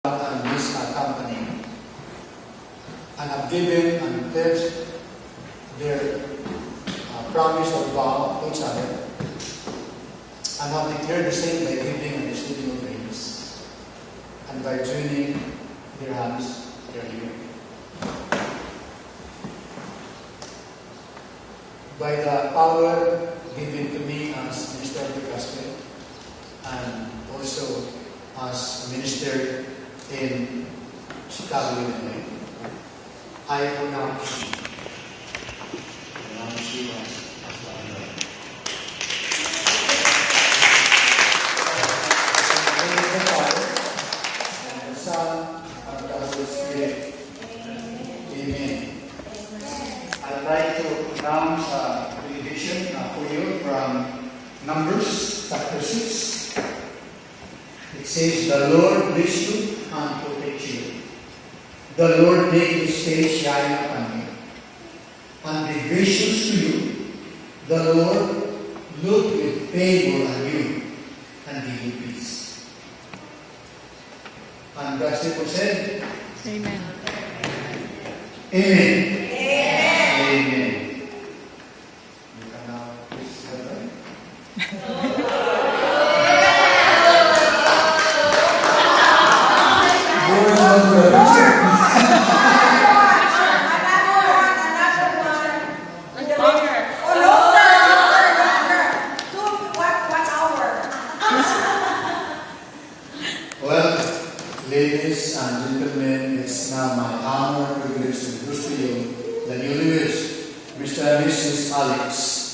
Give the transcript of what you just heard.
and his company, and have given and pledged their promise or vow to each other, and have declared the same by giving and receiving of rings, and by joining their hands earlier. By the power given to me as Minister of the Gospel, and also as Minister in Chicago, Illinois, I pronounce you as founder. In the name of the Father, and the Son, and the Holy Spirit. Amen. I'd like to pronounce a benediction for you from Numbers chapter 6. It says, "The Lord bless you and protect you. The Lord make his face shine upon you and be gracious to you. The Lord look with favor on you and give you peace." And God's people said, Amen. Amen. Amen. You can now please celebrate. Well, ladies and gentlemen, it's now my honor and privilege to introduce to you the newlyweds, Mr. and Mrs. Alex